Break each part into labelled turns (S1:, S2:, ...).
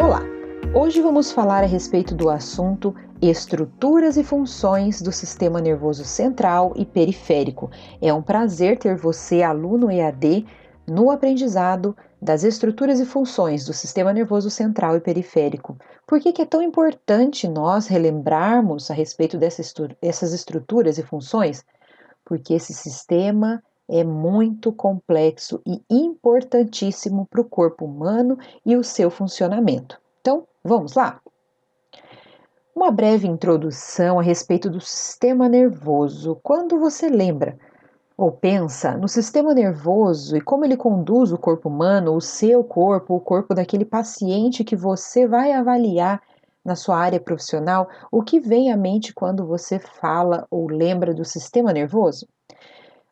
S1: Olá! Hoje vamos falar a respeito do assunto estruturas e funções do sistema nervoso central e periférico. É um prazer ter você, aluno EAD, no aprendizado das estruturas e funções do sistema nervoso central e periférico. Por que é tão importante nós relembrarmos a respeito dessas estruturas e funções? Porque esse sistema é muito complexo e importantíssimo para o corpo humano e o seu funcionamento. Então, vamos lá? Uma breve introdução a respeito do sistema nervoso. Quando você lembra ou pensa no sistema nervoso e como ele conduz o corpo humano, o seu corpo, o corpo daquele paciente que você vai avaliar na sua área profissional, o que vem à mente quando você fala ou lembra do sistema nervoso?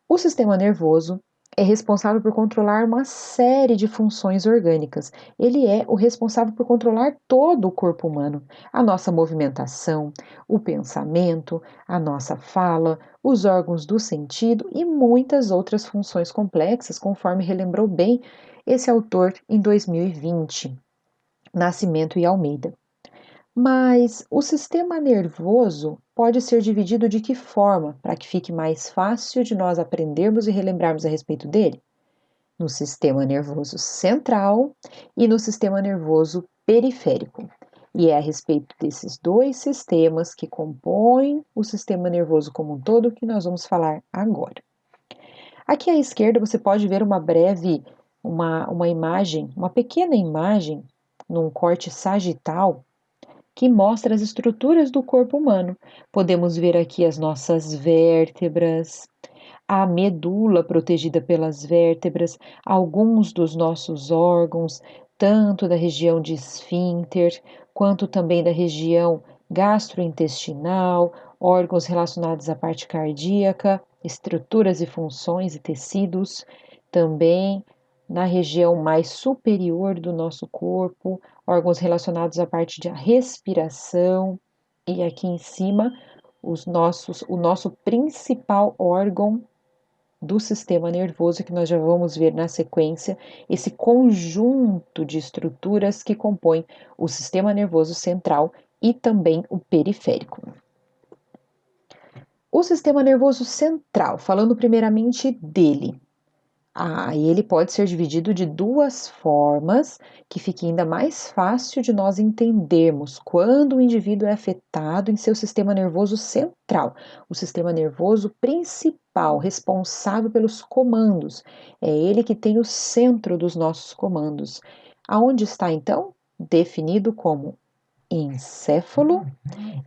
S1: O sistema nervoso é responsável por controlar uma série de funções orgânicas. Ele é o responsável por controlar todo o corpo humano, a nossa movimentação, o pensamento, a nossa fala, os órgãos do sentido e muitas outras funções complexas, conforme relembrou bem esse autor em 2020, Nascimento e Almeida. Mas o sistema nervoso pode ser dividido de que forma, para que fique mais fácil de nós aprendermos e relembrarmos a respeito dele? No sistema nervoso central e no sistema nervoso periférico. E é a respeito desses dois sistemas que compõem o sistema nervoso como um todo que nós vamos falar agora. Aqui à esquerda você pode ver uma imagem, uma pequena imagem, num corte sagital, que mostra as estruturas do corpo humano. Podemos ver aqui as nossas vértebras, a medula protegida pelas vértebras, alguns dos nossos órgãos, tanto da região de esfíncter, quanto também da região gastrointestinal, órgãos relacionados à parte cardíaca, estruturas e funções e tecidos, também na região mais superior do nosso corpo, órgãos relacionados à parte de respiração, e aqui em cima o nosso principal órgão do sistema nervoso, que nós já vamos ver na sequência, esse conjunto de estruturas que compõem o sistema nervoso central e também o periférico. O sistema nervoso central, falando primeiramente dele, ele pode ser dividido de duas formas que fique ainda mais fácil de nós entendermos quando o indivíduo é afetado em seu sistema nervoso central, o sistema nervoso principal, responsável pelos comandos. É ele que tem o centro dos nossos comandos. Aonde está então? Definido como encéfalo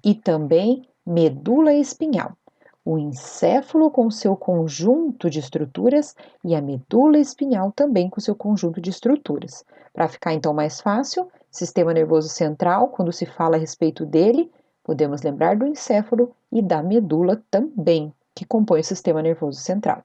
S1: e também medula espinhal. O encéfalo com seu conjunto de estruturas e a medula espinhal também com seu conjunto de estruturas. Para ficar então mais fácil, sistema nervoso central, quando se fala a respeito dele, podemos lembrar do encéfalo e da medula também, que compõe o sistema nervoso central.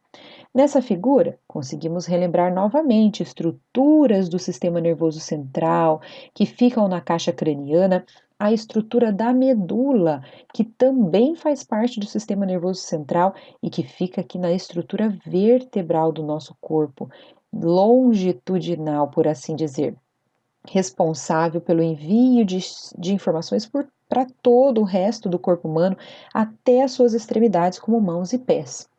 S1: Nessa figura, conseguimos relembrar novamente estruturas do sistema nervoso central que ficam na caixa craniana, a estrutura da medula, que também faz parte do sistema nervoso central e que fica aqui na estrutura vertebral do nosso corpo, longitudinal, por assim dizer, responsável pelo envio de informações para todo o resto do corpo humano, até as suas extremidades, como mãos e pés.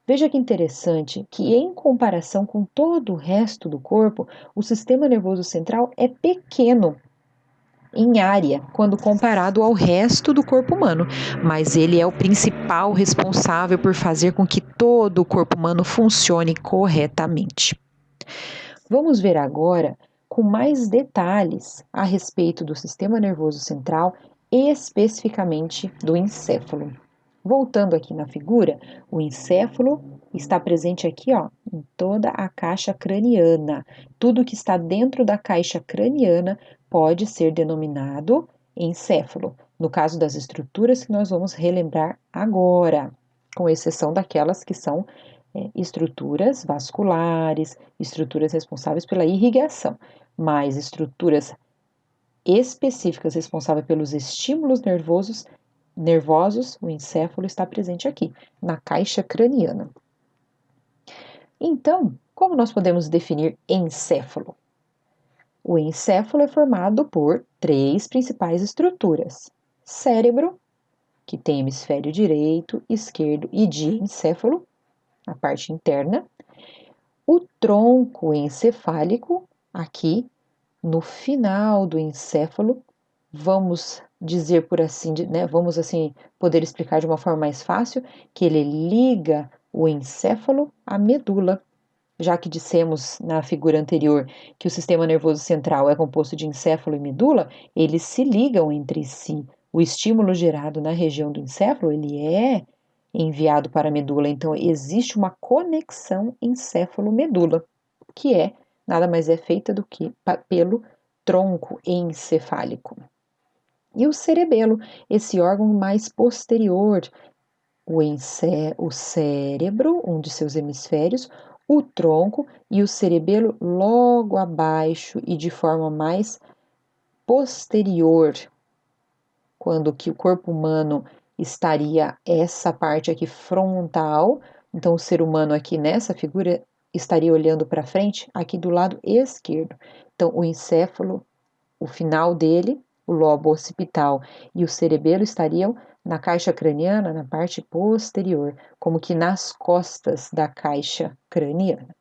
S1: Veja que interessante que, em comparação com todo o resto do corpo, o sistema nervoso central é pequeno em área quando comparado ao resto do corpo humano, mas ele é o principal responsável por fazer com que todo o corpo humano funcione corretamente. Vamos ver agora com mais detalhes a respeito do sistema nervoso central, especificamente do encéfalo. Voltando aqui na figura, o encéfalo está presente aqui, em toda a caixa craniana. Tudo que está dentro da caixa craniana pode ser denominado encéfalo, no caso das estruturas que nós vamos relembrar agora, com exceção daquelas que são estruturas vasculares, estruturas responsáveis pela irrigação, mas estruturas específicas responsáveis pelos estímulos nervosos, o encéfalo está presente aqui, na caixa craniana. Então, como nós podemos definir encéfalo? O encéfalo é formado por 3 principais estruturas: cérebro, que tem hemisfério direito, esquerdo e diencéfalo, a parte interna, o tronco encefálico, aqui no final do encéfalo, vamos dizer por assim, né, vamos assim poder explicar de uma forma mais fácil, que ele liga o encéfalo à medula. Já que dissemos na figura anterior que o sistema nervoso central é composto de encéfalo e medula, eles se ligam entre si. O estímulo gerado na região do encéfalo, ele é enviado para a medula, então existe uma conexão encéfalo-medula, que é nada mais é feita do que pelo tronco encefálico. E o cerebelo, esse órgão mais posterior, o cérebro, um de seus hemisférios, o tronco e o cerebelo logo abaixo e de forma mais posterior, quando que o corpo humano estaria essa parte aqui frontal, então o ser humano aqui nessa figura estaria olhando para frente, aqui do lado esquerdo. Então o encéfalo, o final dele, o lobo occipital e o cerebelo estariam na caixa craniana, na parte posterior, como que nas costas da caixa craniana.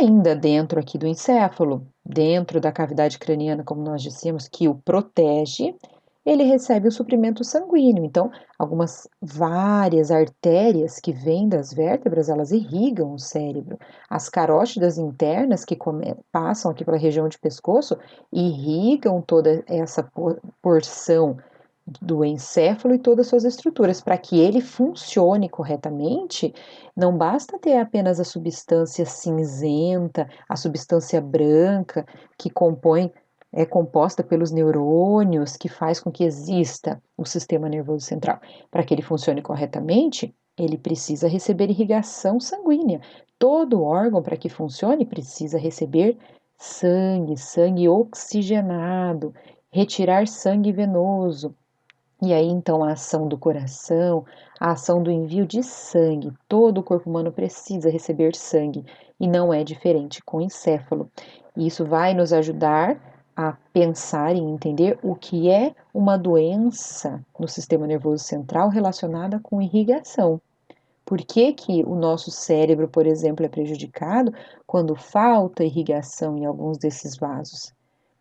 S1: Ainda dentro aqui do encéfalo, dentro da cavidade craniana, como nós dissemos, que o protege, ele recebe o suprimento sanguíneo. Então, várias artérias que vêm das vértebras, elas irrigam o cérebro. As carótidas internas que passam aqui pela região de pescoço irrigam toda essa porção do encéfalo e todas as suas estruturas. Para que ele funcione corretamente, não basta ter apenas a substância cinzenta, a substância branca que é composta pelos neurônios, que faz com que exista o sistema nervoso central. Para que ele funcione corretamente, ele precisa receber irrigação sanguínea. Todo órgão, para que funcione, precisa receber sangue oxigenado, retirar sangue venoso. E aí, então, a ação do coração, a ação do envio de sangue, todo o corpo humano precisa receber sangue e não é diferente com o encéfalo. E isso vai nos ajudar a pensar e entender o que é uma doença no sistema nervoso central relacionada com irrigação. Por que que o nosso cérebro, por exemplo, é prejudicado quando falta irrigação em alguns desses vasos?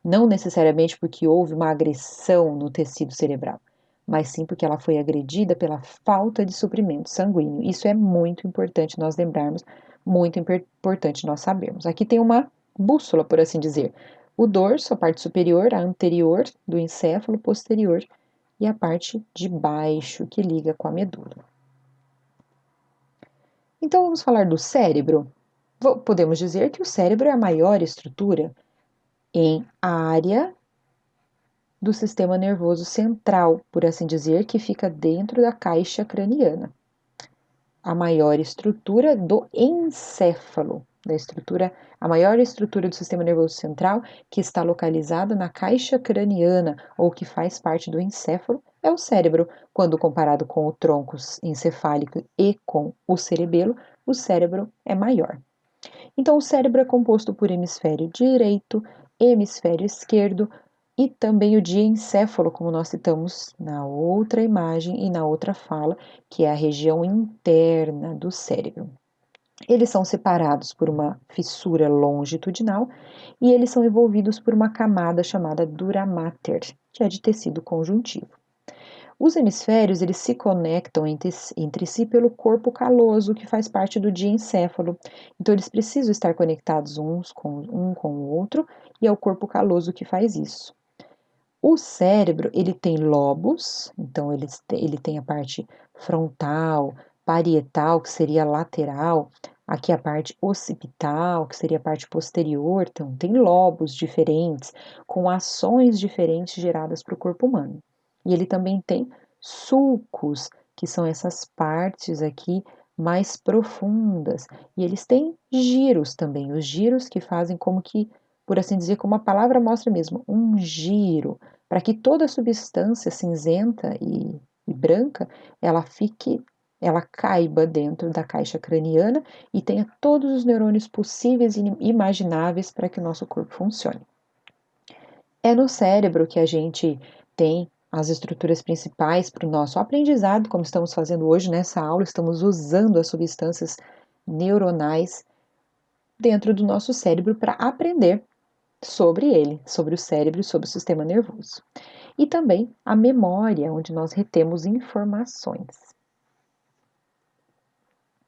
S1: Não necessariamente porque houve uma agressão no tecido cerebral, mas sim porque ela foi agredida pela falta de suprimento sanguíneo. Isso é muito importante nós lembrarmos, muito importante nós sabermos. Aqui tem uma bússola, por assim dizer. O dorso, a parte superior, a anterior do encéfalo, posterior, e a parte de baixo que liga com a medula. Então vamos falar do cérebro. Podemos dizer que o cérebro é a maior estrutura em área do sistema nervoso central, por assim dizer, que fica dentro da caixa craniana. A maior estrutura do encéfalo, a maior estrutura do sistema nervoso central, que está localizada na caixa craniana ou que faz parte do encéfalo, é o cérebro. Quando comparado com o tronco encefálico e com o cérebro é maior. Então, o cérebro é composto por hemisfério direito, hemisfério esquerdo e também o diencéfalo, como nós citamos na outra imagem e na outra fala, que é a região interna do cérebro. Eles são separados por uma fissura longitudinal e eles são envolvidos por uma camada chamada dura mater, que é de tecido conjuntivo. Os hemisférios eles se conectam entre si pelo corpo caloso, que faz parte do diencéfalo. Então, eles precisam estar conectados um com o outro, e é o corpo caloso que faz isso. O cérebro ele tem lobos, então ele tem a parte frontal, parietal, que seria lateral, aqui a parte occipital, que seria a parte posterior, então tem lobos diferentes, com ações diferentes geradas para o corpo humano. E ele também tem sulcos, que são essas partes aqui mais profundas, e eles têm giros também, os giros que fazem como que, por assim dizer, como a palavra mostra mesmo, um giro, para que toda a substância cinzenta e branca ela fique ela caiba dentro da caixa craniana e tenha todos os neurônios possíveis e imagináveis para que o nosso corpo funcione. É no cérebro que a gente tem as estruturas principais para o nosso aprendizado, como estamos fazendo hoje nessa aula, estamos usando as substâncias neuronais dentro do nosso cérebro para aprender sobre ele, sobre o cérebro e sobre o sistema nervoso. E também a memória, onde nós retemos informações.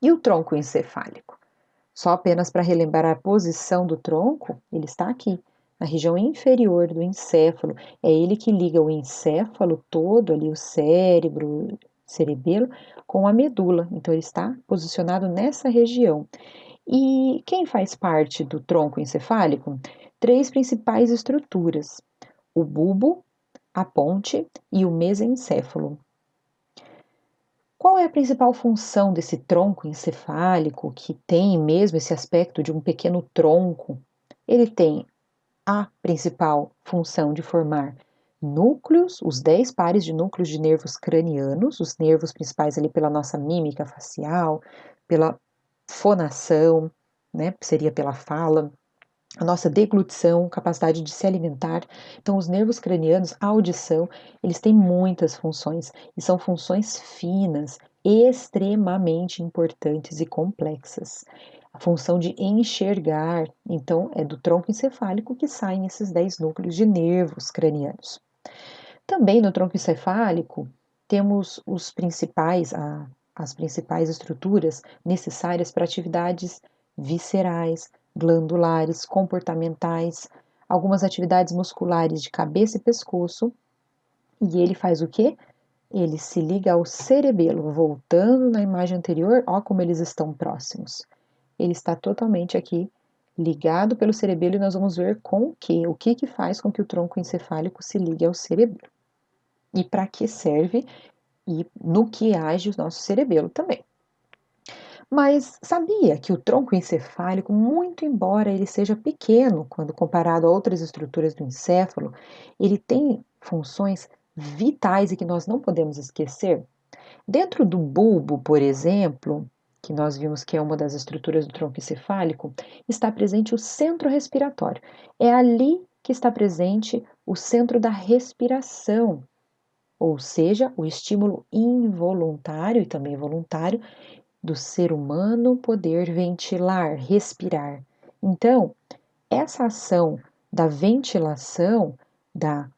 S1: E o tronco encefálico? Só apenas para relembrar a posição do tronco, ele está aqui, na região inferior do encéfalo. É ele que liga o encéfalo todo, ali o cérebro, cerebelo, com a medula. Então, ele está posicionado nessa região. E quem faz parte do tronco encefálico? Três principais estruturas: o bulbo, a ponte e o mesencéfalo. Qual é a principal função desse tronco encefálico, que tem mesmo esse aspecto de um pequeno tronco? Ele tem a principal função de formar núcleos, os 10 pares de núcleos de nervos cranianos, os nervos principais ali pela nossa mímica facial, pela fonação, né, seria pela fala, a nossa deglutição, capacidade de se alimentar. Então, os nervos cranianos, a audição, eles têm muitas funções e são funções finas, extremamente importantes e complexas. A função de enxergar, então, é do tronco encefálico que saem esses 10 núcleos de nervos cranianos. Também no tronco encefálico temos as principais estruturas necessárias para atividades viscerais, glandulares, comportamentais, algumas atividades musculares de cabeça e pescoço. E ele faz o quê? Ele se liga ao cerebelo, voltando na imagem anterior, ó como eles estão próximos. Ele está totalmente aqui ligado pelo cerebelo e nós vamos ver com o quê? O que faz com que o tronco encefálico se ligue ao cerebelo. E para que serve e no que age o nosso cerebelo também. Mas sabia que o tronco encefálico, muito embora ele seja pequeno quando comparado a outras estruturas do encéfalo, ele tem funções vitais e que nós não podemos esquecer? Dentro do bulbo, por exemplo, que nós vimos que é uma das estruturas do tronco encefálico, está presente o centro respiratório. É ali que está presente o centro da respiração, ou seja, o estímulo involuntário e também voluntário do ser humano poder ventilar, respirar. Então, essa ação da ventilação,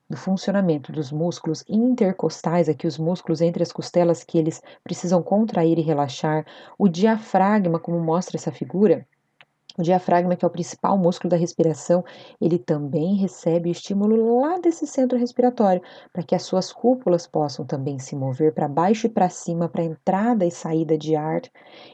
S1: do funcionamento dos músculos intercostais, aqui os músculos entre as costelas que eles precisam contrair e relaxar, o diafragma, como mostra essa figura, o diafragma, que é o principal músculo da respiração, ele também recebe o estímulo lá desse centro respiratório, para que as suas cúpulas possam também se mover para baixo e para cima, para entrada e saída de ar,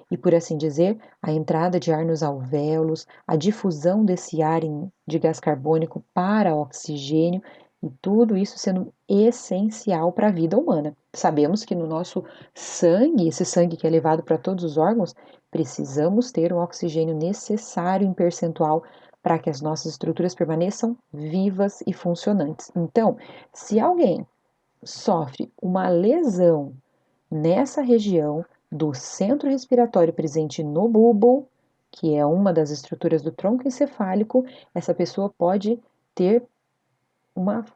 S1: e por assim dizer, a entrada de ar nos alvéolos, a difusão desse ar de gás carbônico para oxigênio, e tudo isso sendo essencial para a vida humana. Sabemos que no nosso sangue, esse sangue que é levado para todos os órgãos, precisamos ter o oxigênio necessário em percentual para que as nossas estruturas permaneçam vivas e funcionantes. Então, se alguém sofre uma lesão nessa região do centro respiratório presente no bulbo, que é uma das estruturas do tronco encefálico, essa pessoa pode ter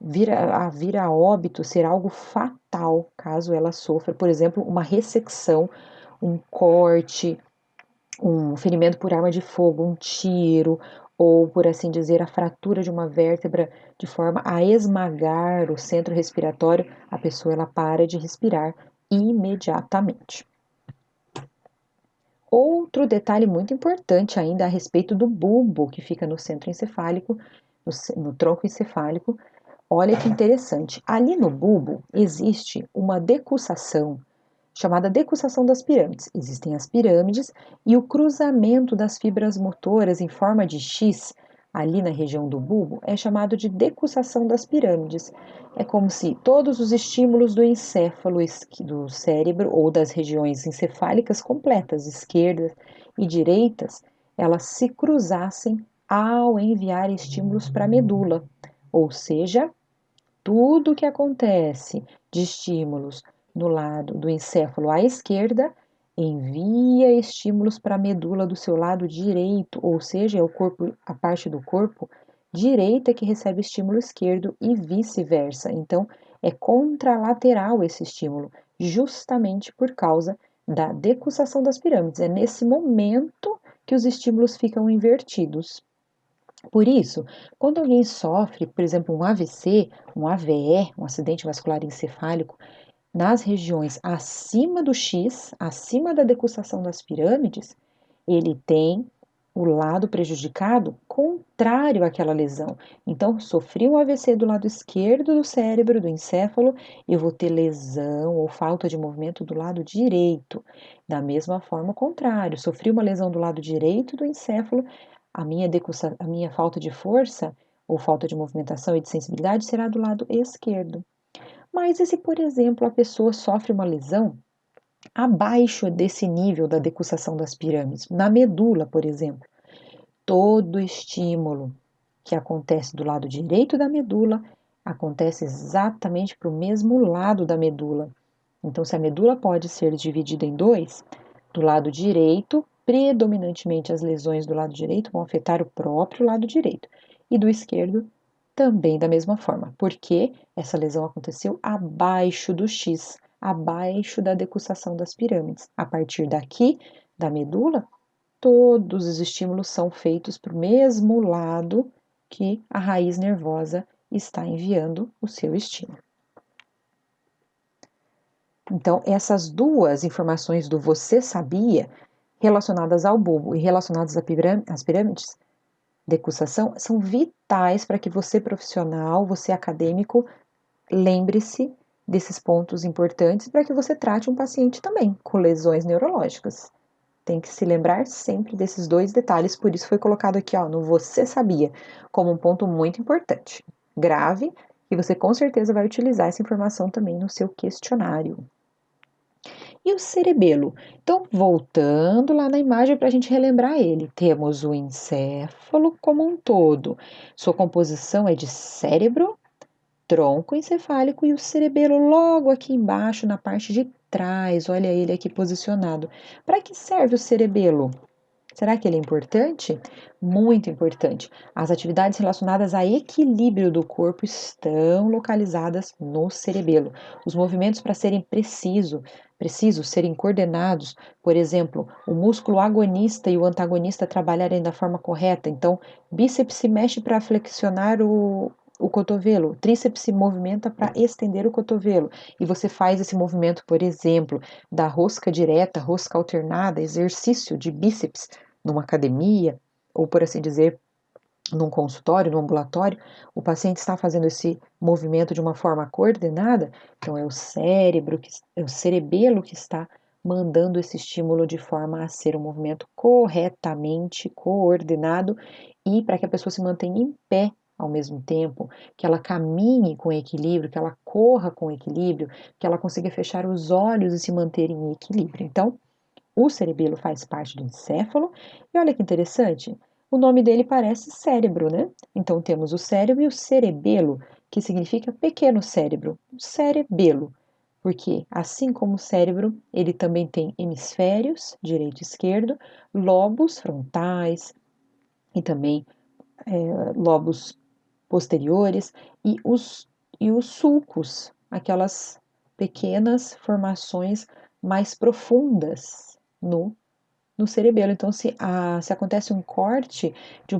S1: vir a óbito, ser algo fatal, caso ela sofra, por exemplo, uma ressecção, um corte, um ferimento por arma de fogo, um tiro, ou, por assim dizer, a fratura de uma vértebra de forma a esmagar o centro respiratório, a pessoa ela para de respirar imediatamente. Outro detalhe muito importante ainda a respeito do bulbo que fica no centro encefálico, no tronco encefálico. Olha que interessante. Ali no bulbo existe uma decussação chamada decussação das pirâmides. Existem as pirâmides e o cruzamento das fibras motoras em forma de X ali na região do bulbo é chamado de decussação das pirâmides. É como se todos os estímulos do encéfalo, do cérebro ou das regiões encefálicas completas, esquerdas e direitas, elas se cruzassem ao enviar estímulos para a medula. Ou seja, tudo o que acontece de estímulos no lado do encéfalo à esquerda envia estímulos para a medula do seu lado direito, ou seja, é a parte do corpo direita que recebe estímulo esquerdo e vice-versa. Então, é contralateral esse estímulo, justamente por causa da decussação das pirâmides. É nesse momento que os estímulos ficam invertidos. Por isso, quando alguém sofre, por exemplo, um AVC, um AVE, um acidente vascular encefálico, nas regiões acima do X, acima da decussação das pirâmides, ele tem o lado prejudicado contrário àquela lesão. Então, sofri um AVC do lado esquerdo do cérebro, do encéfalo, eu vou ter lesão ou falta de movimento do lado direito. Da mesma forma, o contrário, sofri uma lesão do lado direito do encéfalo, a minha falta de força ou falta de movimentação e de sensibilidade será do lado esquerdo. Mas e se, por exemplo, a pessoa sofre uma lesão abaixo desse nível da decussação das pirâmides, na medula, por exemplo? Todo estímulo que acontece do lado direito da medula acontece exatamente para o mesmo lado da medula. Então, se a medula pode ser dividida em dois, do lado direito, predominantemente as lesões do lado direito vão afetar o próprio lado direito, e do esquerdo também da mesma forma, porque essa lesão aconteceu abaixo do X, abaixo da decussação das pirâmides. A partir daqui, da medula, todos os estímulos são feitos para o mesmo lado que a raiz nervosa está enviando o seu estímulo. Então, essas duas informações do você sabia, relacionadas ao bulbo e relacionadas às pirâmides, decussação, são vitais para que você profissional, você acadêmico, lembre-se desses pontos importantes para que você trate um paciente também com lesões neurológicas. Tem que se lembrar sempre desses dois detalhes, por isso foi colocado aqui, ó, no você sabia, como um ponto muito importante. Grave, e você com certeza vai utilizar essa informação também no seu questionário. E o cerebelo? Então, voltando lá na imagem para a gente relembrar ele, temos o encéfalo como um todo. Sua composição é de cérebro, tronco encefálico e o cerebelo logo aqui embaixo na parte de trás. Olha ele aqui posicionado. Para que serve o cerebelo? Será que ele é importante? Muito importante. As atividades relacionadas a equilíbrio do corpo estão localizadas no cerebelo. Os movimentos para serem precisos serem coordenados, por exemplo, o músculo agonista e o antagonista trabalharem da forma correta. Então, bíceps se mexe para flexionar o cotovelo, o tríceps se movimenta para estender o cotovelo, e você faz esse movimento, por exemplo, da rosca direta, rosca alternada, exercício de bíceps numa academia, ou por assim dizer, num consultório, num ambulatório, o paciente está fazendo esse movimento de uma forma coordenada, então é o é o cerebelo que está mandando esse estímulo de forma a ser um movimento corretamente coordenado e para que a pessoa se mantenha em pé ao mesmo tempo, que ela caminhe com equilíbrio, que ela corra com equilíbrio, que ela consiga fechar os olhos e se manter em equilíbrio. Então, o cerebelo faz parte do encéfalo e olha que interessante, o nome dele parece cérebro, né? Então temos o cérebro e o cerebelo, que significa pequeno cérebro, o cerebelo, porque assim como o cérebro, ele também tem hemisférios, direito e esquerdo, lobos frontais e também lobos posteriores e os sulcos, aquelas pequenas formações mais profundas no cerebelo. Então, se acontece um corte de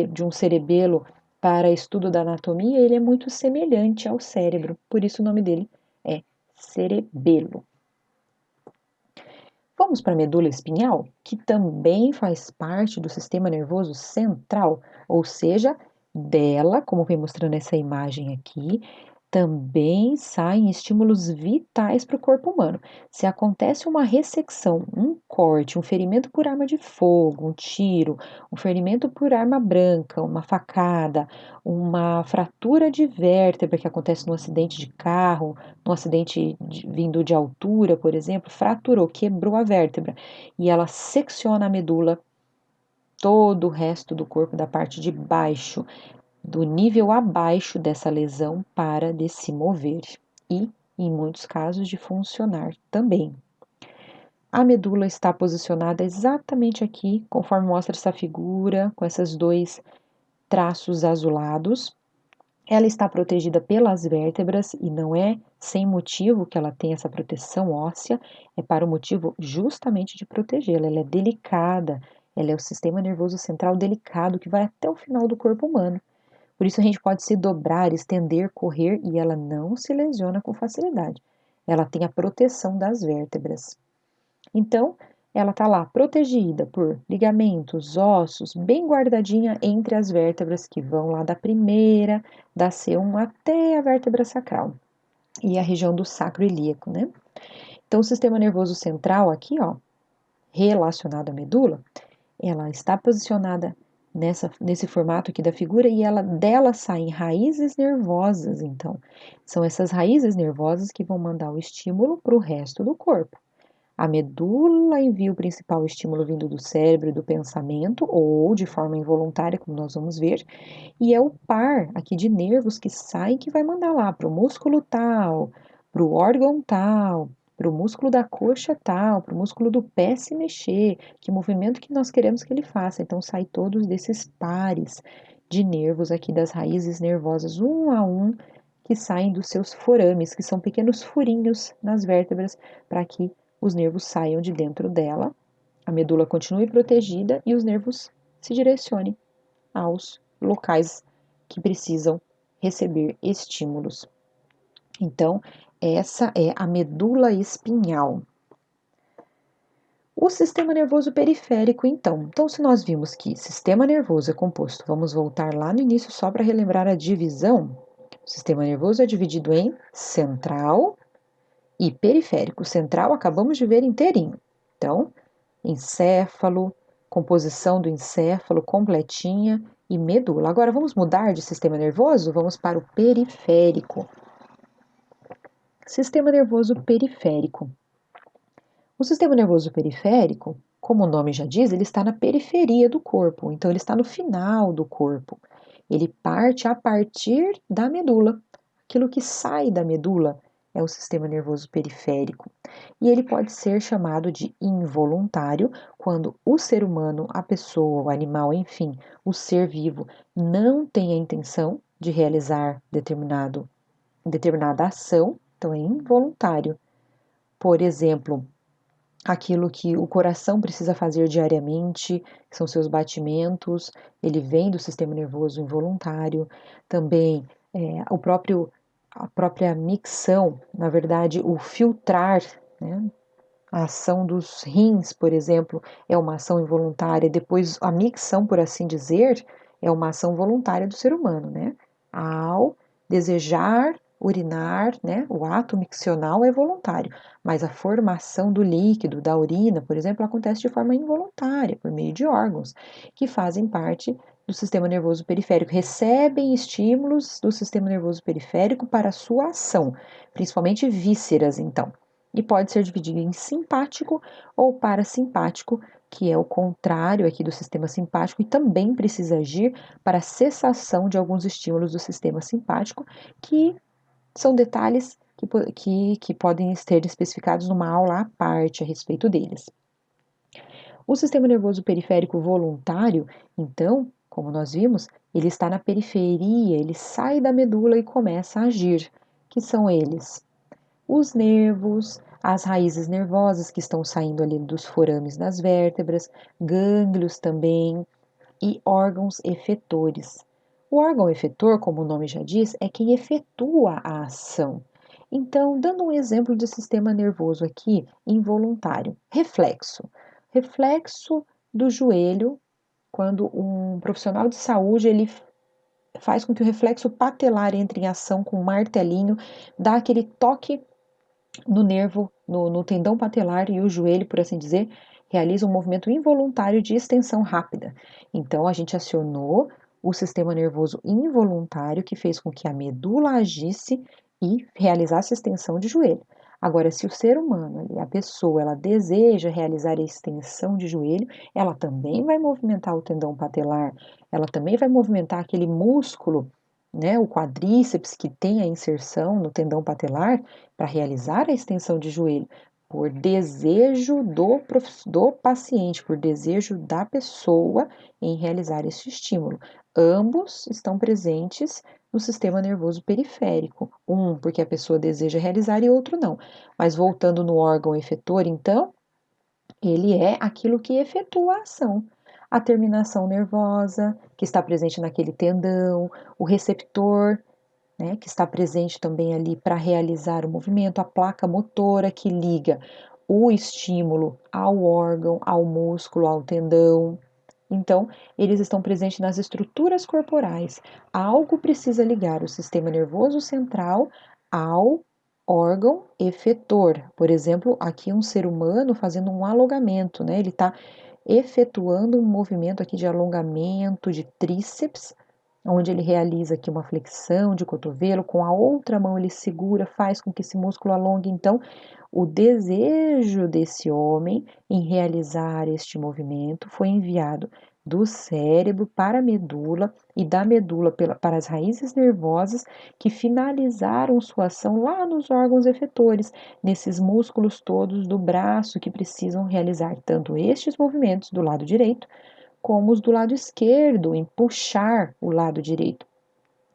S1: de um cerebelo para estudo da anatomia, ele é muito semelhante ao cérebro, por isso o nome dele é cerebelo. Vamos para a medula espinhal, que também faz parte do sistema nervoso central, ou seja, dela, como vem mostrando essa imagem aqui, também saem estímulos vitais para o corpo humano. Se acontece uma ressecção, um corte, um ferimento por arma de fogo, um tiro, um ferimento por arma branca, uma facada, uma fratura de vértebra que acontece num acidente de carro, num acidente vindo de altura, por exemplo, fraturou, quebrou a vértebra e ela secciona a medula, todo o resto do corpo da parte de baixo do nível abaixo dessa lesão para de se mover e, em muitos casos, de funcionar também. A medula está posicionada exatamente aqui, conforme mostra essa figura, com esses dois traços azulados. Ela está protegida pelas vértebras e não é sem motivo que ela tem essa proteção óssea, é para o motivo justamente de protegê-la. Ela é delicada, ela é o sistema nervoso central delicado que vai até o final do corpo humano. Por isso a gente pode se dobrar, estender, correr e ela não se lesiona com facilidade. Ela tem a proteção das vértebras. Então, ela está lá protegida por ligamentos, ossos, bem guardadinha entre as vértebras que vão lá da primeira, da C1 até a vértebra sacral e a região do sacro ilíaco, né? Então, o sistema nervoso central aqui, ó, relacionado à medula, ela está posicionada nesse formato aqui da figura e dela saem raízes nervosas, então. São essas raízes nervosas que vão mandar o estímulo para o resto do corpo. A medula envia o principal estímulo vindo do cérebro e do pensamento, ou de forma involuntária, como nós vamos ver, e é o par aqui de nervos que sai que vai mandar lá para o músculo tal, para o órgão tal, para o músculo da coxa tal, para o músculo do pé se mexer, que movimento que nós queremos que ele faça. Então, sai todos desses pares de nervos aqui das raízes nervosas, um a um, que saem dos seus forames, que são pequenos furinhos nas vértebras, para que os nervos saiam de dentro dela, a medula continue protegida e os nervos se direcionem aos locais que precisam receber estímulos. Então, essa é a medula espinhal. O sistema nervoso periférico, então. Então, se nós vimos que sistema nervoso é composto, vamos voltar lá no início só para relembrar a divisão. O sistema nervoso é dividido em central e periférico. Central acabamos de ver inteirinho. Então, encéfalo, composição do encéfalo completinha e medula. Agora vamos mudar de sistema nervoso? Vamos para o periférico. Sistema nervoso periférico. O sistema nervoso periférico, como o nome já diz, ele está na periferia do corpo, então ele está no final do corpo. Ele parte a partir da medula. Aquilo que sai da medula é o sistema nervoso periférico. E ele pode ser chamado de involuntário quando o ser humano, a pessoa, o animal, enfim, o ser vivo, não tem a intenção de realizar determinada ação, então é involuntário. Por exemplo, aquilo que o coração precisa fazer diariamente, que são seus batimentos, ele vem do sistema nervoso involuntário. Também a própria micção, na verdade, o filtrar, né? A ação dos rins, por exemplo, é uma ação involuntária. Depois, a micção, por assim dizer, é uma ação voluntária do ser humano, né? Ao desejar urinar, né? O ato miccional é voluntário, mas a formação do líquido, da urina, por exemplo, acontece de forma involuntária, por meio de órgãos que fazem parte do sistema nervoso periférico, recebem estímulos do sistema nervoso periférico para a sua ação, principalmente vísceras, então. E pode ser dividido em simpático ou parasimpático, que é o contrário aqui do sistema simpático e também precisa agir para a cessação de alguns estímulos do sistema simpático, que são detalhes que podem ser especificados numa aula à parte a respeito deles. O sistema nervoso periférico voluntário, então, como nós vimos, ele está na periferia, ele sai da medula e começa a agir, que são eles: os nervos, as raízes nervosas que estão saindo ali dos forames das vértebras, gânglios também e órgãos efetores. O órgão efetor, como o nome já diz, é quem efetua a ação. Então, dando um exemplo de sistema nervoso aqui, involuntário, reflexo. Reflexo do joelho, quando um profissional de saúde ele faz com que o reflexo patelar entre em ação com um martelinho, dá aquele toque no nervo, no tendão patelar e o joelho, por assim dizer, realiza um movimento involuntário de extensão rápida. Então, a gente acionou o sistema nervoso involuntário que fez com que a medula agisse e realizasse extensão de joelho. Agora, se o ser humano, a pessoa, ela deseja realizar a extensão de joelho, ela também vai movimentar o tendão patelar, ela também vai movimentar aquele músculo, né, o quadríceps que tem a inserção no tendão patelar para realizar a extensão de joelho. por desejo do paciente, por desejo da pessoa em realizar esse estímulo. Ambos estão presentes no sistema nervoso periférico. Um porque a pessoa deseja realizar e outro não. Mas voltando no órgão efetor, então, ele é aquilo que efetua a ação. A terminação nervosa, que está presente naquele tendão, o receptor, né, que está presente também ali para realizar o movimento, a placa motora que liga o estímulo ao órgão, ao músculo, ao tendão. Então, eles estão presentes nas estruturas corporais. Algo precisa ligar o sistema nervoso central ao órgão efetor. Por exemplo, aqui um ser humano fazendo um alongamento, né? Ele está efetuando um movimento aqui de alongamento de tríceps, onde ele realiza aqui uma flexão de cotovelo, com a outra mão ele segura, faz com que esse músculo alongue. Então, o desejo desse homem em realizar este movimento foi enviado do cérebro para a medula e da medula para as raízes nervosas que finalizaram sua ação lá nos órgãos efetores, nesses músculos todos do braço que precisam realizar tanto estes movimentos do lado direito como os do lado esquerdo, em puxar o lado direito.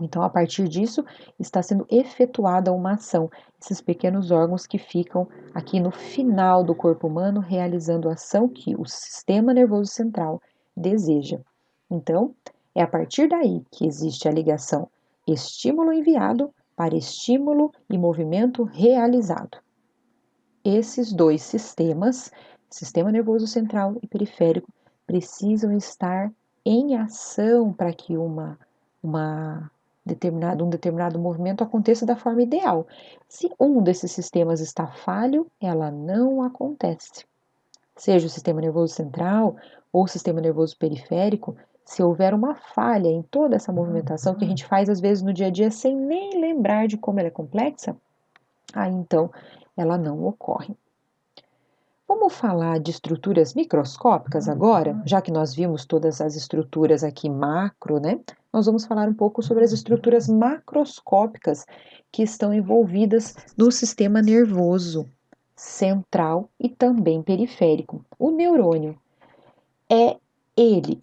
S1: Então, a partir disso, está sendo efetuada uma ação. Esses pequenos órgãos que ficam aqui no final do corpo humano, realizando a ação que o sistema nervoso central deseja. Então, é a partir daí que existe a ligação estímulo enviado para estímulo e movimento realizado. Esses dois sistemas, sistema nervoso central e periférico, precisam estar em ação para que um determinado movimento aconteça da forma ideal. Se um desses sistemas está falho, ela não acontece. Seja o sistema nervoso central ou o sistema nervoso periférico, se houver uma falha em toda essa movimentação que a gente faz às vezes no dia a dia sem nem lembrar de como ela é complexa, aí então ela não ocorre. Vamos falar de estruturas microscópicas agora, já que nós vimos todas as estruturas aqui macro, né? Nós vamos falar um pouco sobre as estruturas macroscópicas que estão envolvidas no sistema nervoso central e também periférico. O neurônio é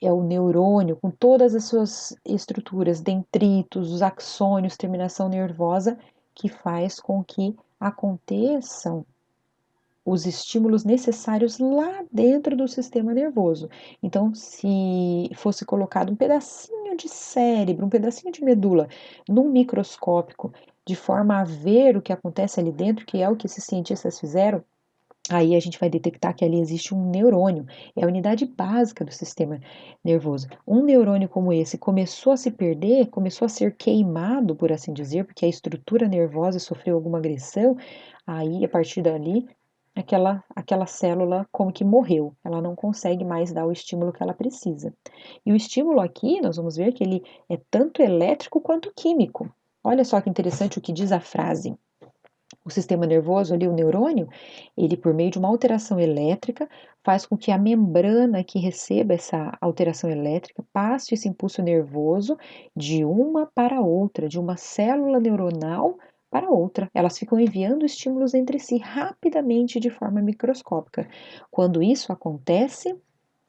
S1: o neurônio com todas as suas estruturas, dendritos, os axônios, terminação nervosa, que faz com que aconteçam os estímulos necessários lá dentro do sistema nervoso. Então, se fosse colocado um pedacinho de cérebro, um pedacinho de medula num microscópico, de forma a ver o que acontece ali dentro, que é o que esses cientistas fizeram, aí a gente vai detectar que ali existe um neurônio, é a unidade básica do sistema nervoso. Um neurônio como esse começou a se perder, começou a ser queimado, por assim dizer, porque a estrutura nervosa sofreu alguma agressão, aí a partir dali aquela célula como que morreu, ela não consegue mais dar o estímulo que ela precisa. E o estímulo aqui, nós vamos ver que ele é tanto elétrico quanto químico. Olha só que interessante o que diz a frase. O sistema nervoso ali, o neurônio, ele por meio de uma alteração elétrica faz com que a membrana que receba essa alteração elétrica passe esse impulso nervoso de uma para outra, de uma célula neuronal para outra. Elas ficam enviando estímulos entre si rapidamente de forma microscópica. Quando isso acontece,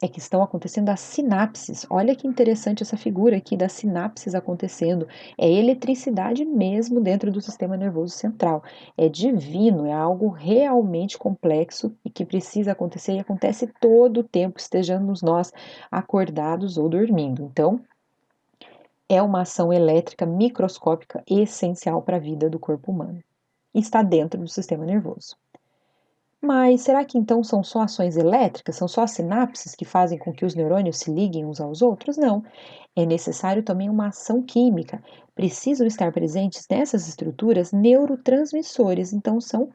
S1: é que estão acontecendo as sinapses. Olha que interessante essa figura aqui das sinapses acontecendo. É eletricidade mesmo dentro do sistema nervoso central. É divino, é algo realmente complexo e que precisa acontecer e acontece todo o tempo, estejamos nós acordados ou dormindo. Então, é uma ação elétrica microscópica essencial para a vida do corpo humano. E está dentro do sistema nervoso. Mas será que então são só ações elétricas? São só as sinapses que fazem com que os neurônios se liguem uns aos outros? Não. É necessário também uma ação química. Precisam estar presentes nessas estruturas neurotransmissores. Então, são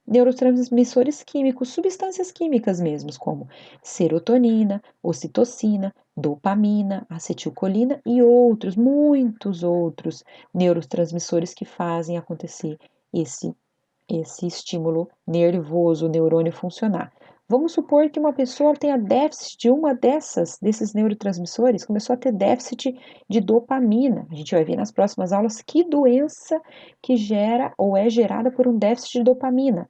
S1: neurotransmissores químicos, substâncias químicas mesmo, como serotonina, ocitocina, dopamina, acetilcolina e outros, muitos outros neurotransmissores que fazem acontecer esse estímulo nervoso, o neurônio funcionar. Vamos supor que uma pessoa tenha déficit de uma desses neurotransmissores, começou a ter déficit de dopamina. A gente vai ver nas próximas aulas que doença que gera ou é gerada por um déficit de dopamina.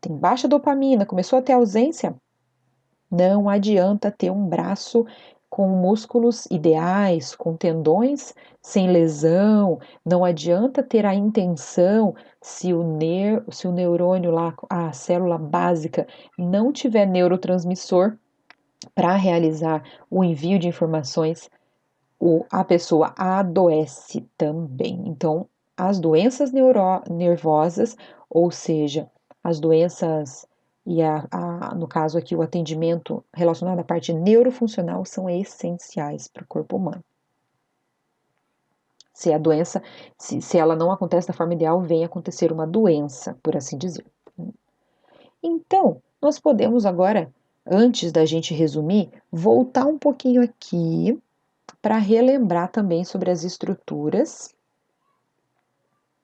S1: tem baixa dopamina, começou a ter ausência, não adianta ter um braço com músculos ideais, com tendões sem lesão, não adianta ter a intenção se o neurônio lá, a célula básica, não tiver neurotransmissor para realizar o envio de informações, a pessoa adoece também. Então, as doenças nervosas, ou seja, as doenças no caso aqui, o atendimento relacionado à parte neurofuncional são essenciais para o corpo humano. Se a doença, se ela não acontece da forma ideal, vem acontecer uma doença, por assim dizer. Então, nós podemos agora, antes da gente resumir, voltar um pouquinho aqui para relembrar também sobre as estruturas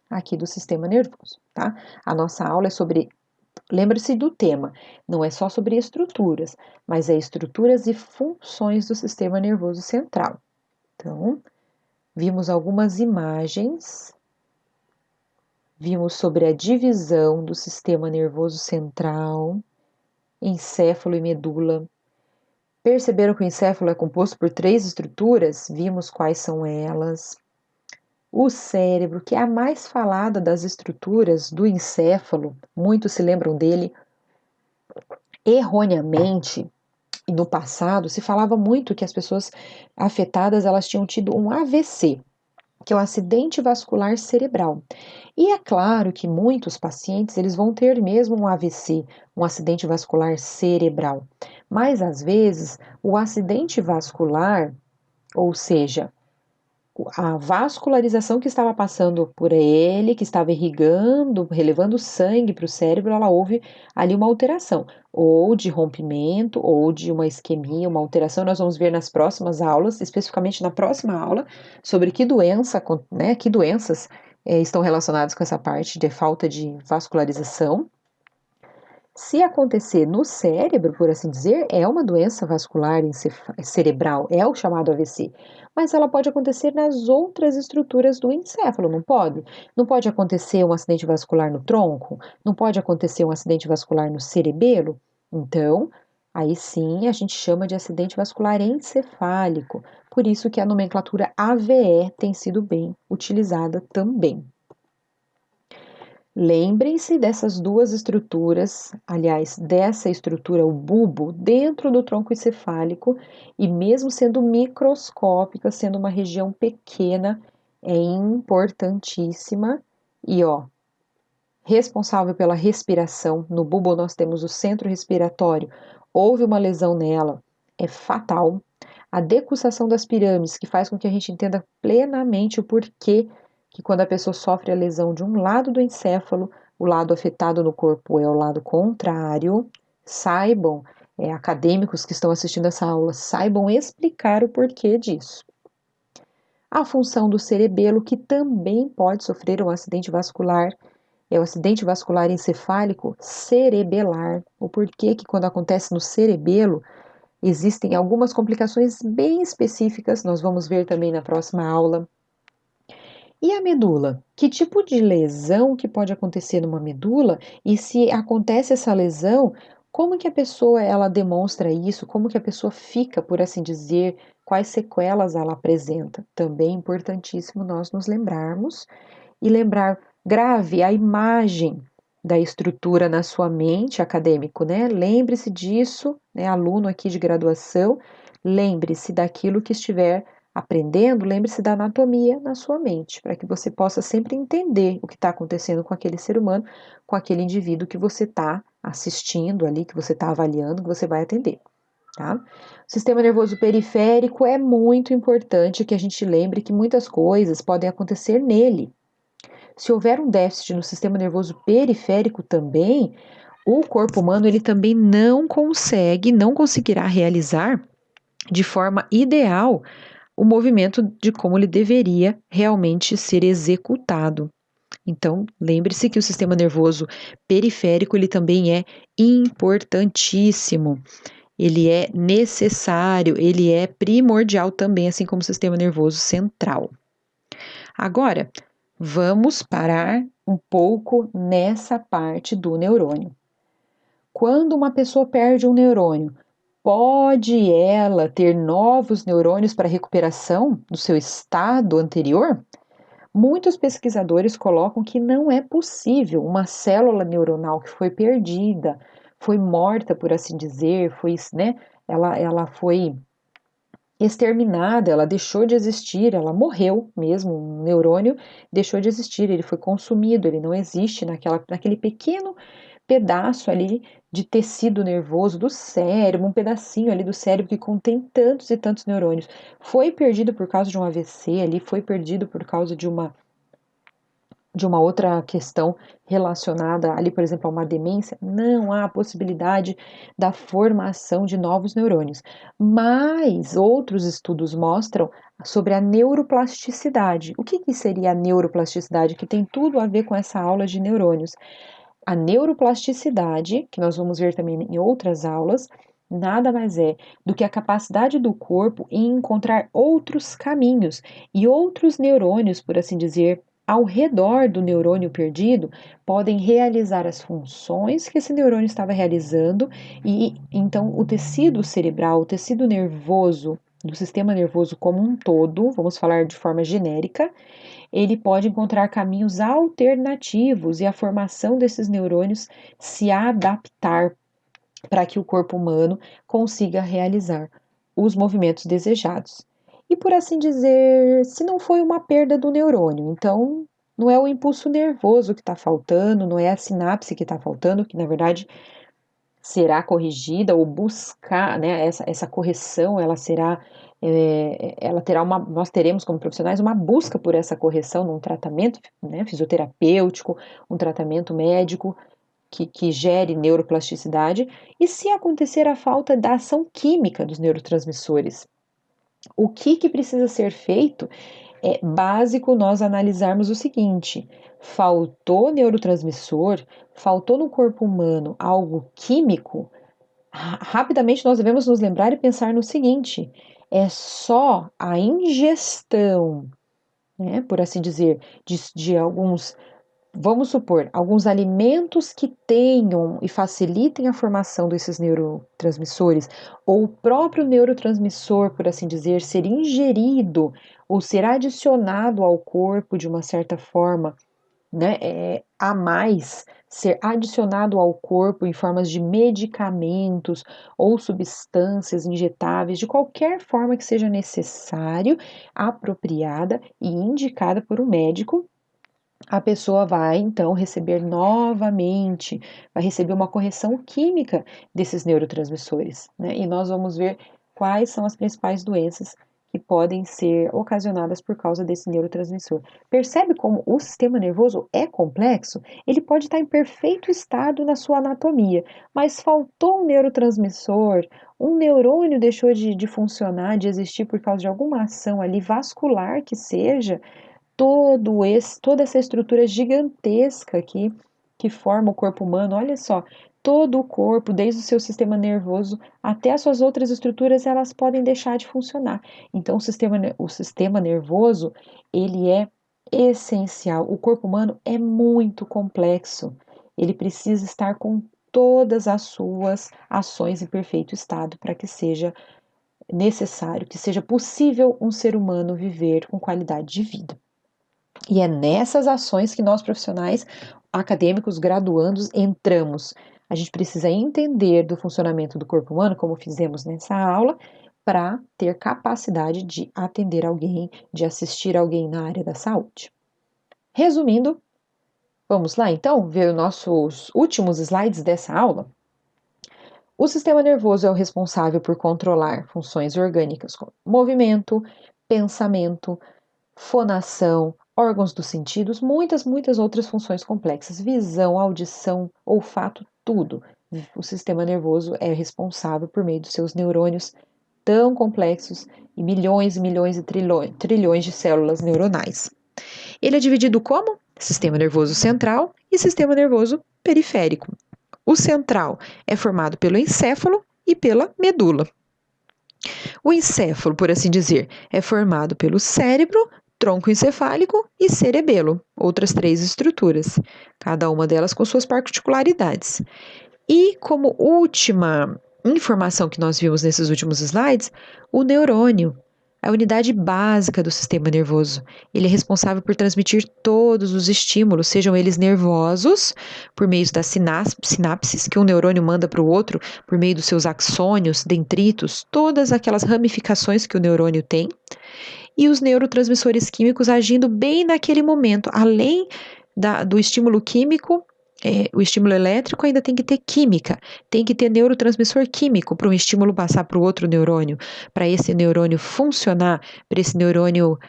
S1: aqui do sistema nervoso, tá? A nossa aula é sobre, lembre-se do tema, não é só sobre estruturas, mas é estruturas e funções do sistema nervoso central. Então, vimos algumas imagens, vimos sobre a divisão do sistema nervoso central, encéfalo e medula. Perceberam que o encéfalo é composto por 3 estruturas? Vimos quais são elas. O cérebro, que é a mais falada das estruturas do encéfalo, muitos se lembram dele erroneamente. E no passado se falava muito que as pessoas afetadas elas tinham tido um AVC, que é um acidente vascular cerebral. E é claro que muitos pacientes eles vão ter mesmo um AVC, um acidente vascular cerebral. Mas às vezes o acidente vascular, ou seja, a vascularização que estava passando por ele, que estava irrigando, relevando sangue para o cérebro, ela houve ali uma alteração, ou de rompimento, ou de uma isquemia, uma alteração. Nós vamos ver nas próximas aulas, especificamente na próxima aula, sobre que doença, né, que doenças estão relacionadas com essa parte de falta de vascularização. Se acontecer no cérebro, por assim dizer, é uma doença vascular cerebral, é o chamado AVC. Mas ela pode acontecer nas outras estruturas do encéfalo, não pode? Não pode acontecer um acidente vascular no tronco? Não pode acontecer um acidente vascular no cerebelo? Então, aí sim a gente chama de acidente vascular encefálico. Por isso que a nomenclatura AVE tem sido bem utilizada também. Lembrem-se dessas duas estruturas, aliás, dessa estrutura, o bulbo, dentro do tronco encefálico, e mesmo sendo microscópica, sendo uma região pequena, é importantíssima. E responsável pela respiração, no bulbo nós temos o centro respiratório, houve uma lesão nela, é fatal. A decussação das pirâmides, que faz com que a gente entenda plenamente o porquê que quando a pessoa sofre a lesão de um lado do encéfalo, o lado afetado no corpo é o lado contrário. Saibam, acadêmicos que estão assistindo essa aula, saibam explicar o porquê disso. A função do cerebelo, que também pode sofrer um acidente vascular, é o acidente vascular encefálico cerebelar. O porquê que quando acontece no cerebelo, existem algumas complicações bem específicas, nós vamos ver também na próxima aula. E a medula? Que tipo de lesão que pode acontecer numa medula? E se acontece essa lesão, como que a pessoa ela demonstra isso? Como que a pessoa fica, por assim dizer, quais sequelas ela apresenta? Também é importantíssimo nós nos lembrarmos e lembrar, grave a imagem da estrutura na sua mente, acadêmico, né? Lembre-se disso, né? Aluno aqui de graduação, lembre-se daquilo que estiver aprendendo, lembre-se da anatomia na sua mente, para que você possa sempre entender o que está acontecendo com aquele ser humano, com aquele indivíduo que você está assistindo ali, que você está avaliando, que você vai atender. Tá? O sistema nervoso periférico é muito importante que a gente lembre que muitas coisas podem acontecer nele. Se houver um déficit no sistema nervoso periférico também, o corpo humano ele também não conseguirá realizar de forma ideal o movimento de como ele deveria realmente ser executado. Então, lembre-se que o sistema nervoso periférico ele também é importantíssimo. Ele é necessário, ele é primordial também, assim como o sistema nervoso central. Agora, vamos parar um pouco nessa parte do neurônio. Quando uma pessoa perde um neurônio, pode ela ter novos neurônios para recuperação do seu estado anterior? Muitos pesquisadores colocam que não é possível uma célula neuronal que foi perdida, foi morta, por assim dizer, ela foi exterminada, ela deixou de existir, ela morreu mesmo, um neurônio deixou de existir, ele foi consumido, ele não existe naquele pequeno pedaço ali de tecido nervoso do cérebro, um pedacinho ali do cérebro que contém tantos e tantos neurônios. Foi perdido por causa de um AVC ali, foi perdido por causa de uma outra questão relacionada ali, por exemplo, a uma demência, não há possibilidade da formação de novos neurônios. Mas outros estudos mostram sobre a neuroplasticidade. O que seria a neuroplasticidade? Que tem tudo a ver com essa aula de neurônios. A neuroplasticidade, que nós vamos ver também em outras aulas, nada mais é do que a capacidade do corpo em encontrar outros caminhos e outros neurônios, por assim dizer, ao redor do neurônio perdido, podem realizar as funções que esse neurônio estava realizando e então o tecido cerebral, o tecido nervoso do sistema nervoso como um todo, vamos falar de forma genérica, ele pode encontrar caminhos alternativos e a formação desses neurônios se adaptar para que o corpo humano consiga realizar os movimentos desejados. E por assim dizer, se não foi uma perda do neurônio, então não é o impulso nervoso que está faltando, não é a sinapse que está faltando, que na verdade será corrigida ou buscar, né, essa correção, ela terá nós teremos como profissionais uma busca por essa correção num tratamento, né, fisioterapêutico, um tratamento médico que gere neuroplasticidade, e se acontecer a falta da ação química dos neurotransmissores, o que precisa ser feito? É básico nós analisarmos o seguinte: faltou neurotransmissor, faltou no corpo humano algo químico, rapidamente nós devemos nos lembrar e pensar no seguinte: é só a ingestão, né, por assim dizer, de alguns, vamos supor, alguns alimentos que tenham e facilitem a formação desses neurotransmissores, ou o próprio neurotransmissor, por assim dizer, ser ingerido ou ser adicionado ao corpo de uma certa forma, né, a mais, ser adicionado ao corpo em formas de medicamentos ou substâncias injetáveis, de qualquer forma que seja necessário, apropriada e indicada por um médico, a pessoa vai então receber novamente, vai receber uma correção química desses neurotransmissores, né? E nós vamos ver quais são as principais doenças que podem ser ocasionadas por causa desse neurotransmissor. Percebe como o sistema nervoso é complexo? Ele pode estar em perfeito estado na sua anatomia, mas faltou um neurotransmissor, um neurônio deixou de funcionar, de existir por causa de alguma ação ali vascular que seja, toda essa estrutura gigantesca aqui que forma o corpo humano, olha só, todo o corpo, desde o seu sistema nervoso até as suas outras estruturas, elas podem deixar de funcionar. Então, o sistema nervoso, ele é essencial. O corpo humano é muito complexo. Ele precisa estar com todas as suas ações em perfeito estado para que seja necessário, que seja possível um ser humano viver com qualidade de vida. E é nessas ações que nós profissionais acadêmicos graduandos entramos. A gente precisa entender do funcionamento do corpo humano, como fizemos nessa aula, para ter capacidade de atender alguém, de assistir alguém na área da saúde. Resumindo, vamos lá então ver os nossos últimos slides dessa aula. O sistema nervoso é o responsável por controlar funções orgânicas como movimento, pensamento, fonação, órgãos dos sentidos, muitas outras funções complexas, visão, audição, olfato, tudo. O sistema nervoso é responsável por meio dos seus neurônios tão complexos e milhões e trilhões de células neuronais. Ele é dividido como? Sistema nervoso central e sistema nervoso periférico. O central é formado pelo encéfalo e pela medula. O encéfalo, por assim dizer, é formado pelo cérebro, tronco encefálico e cerebelo, outras 3 estruturas, cada uma delas com suas particularidades. E como última informação que nós vimos nesses últimos slides, o neurônio, a unidade básica do sistema nervoso. Ele é responsável por transmitir todos os estímulos, sejam eles nervosos, por meio das sinapses que um neurônio manda para o outro, por meio dos seus axônios, dendritos, todas aquelas ramificações que o neurônio tem, e os neurotransmissores químicos agindo bem naquele momento, além do estímulo químico. O estímulo elétrico ainda tem que ter química, tem que ter neurotransmissor químico para um estímulo passar para o outro neurônio, para esse neurônio funcionar, para esse neurônio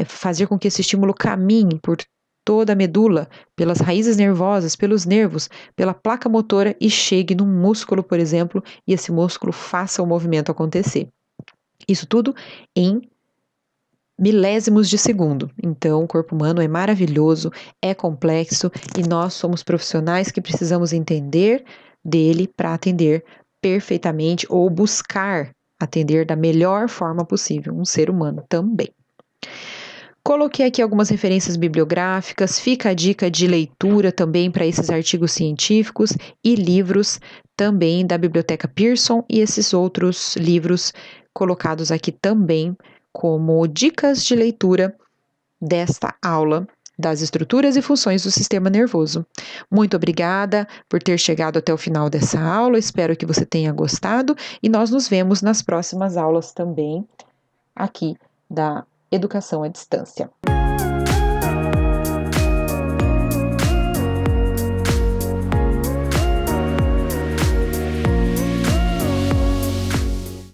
S1: fazer com que esse estímulo caminhe por toda a medula, pelas raízes nervosas, pelos nervos, pela placa motora e chegue num músculo, por exemplo, e esse músculo faça o movimento acontecer. Isso tudo em milésimos de segundo. Então, o corpo humano é maravilhoso, é complexo e nós somos profissionais que precisamos entender dele para atender perfeitamente ou buscar atender da melhor forma possível, um ser humano também. Coloquei aqui algumas referências bibliográficas, fica a dica de leitura também para esses artigos científicos e livros também da Biblioteca Pearson e esses outros livros colocados aqui também como dicas de leitura desta aula das estruturas e funções do sistema nervoso. Muito obrigada por ter chegado até o final dessa aula, espero que você tenha gostado e nós nos vemos nas próximas aulas também aqui da Educação à Distância.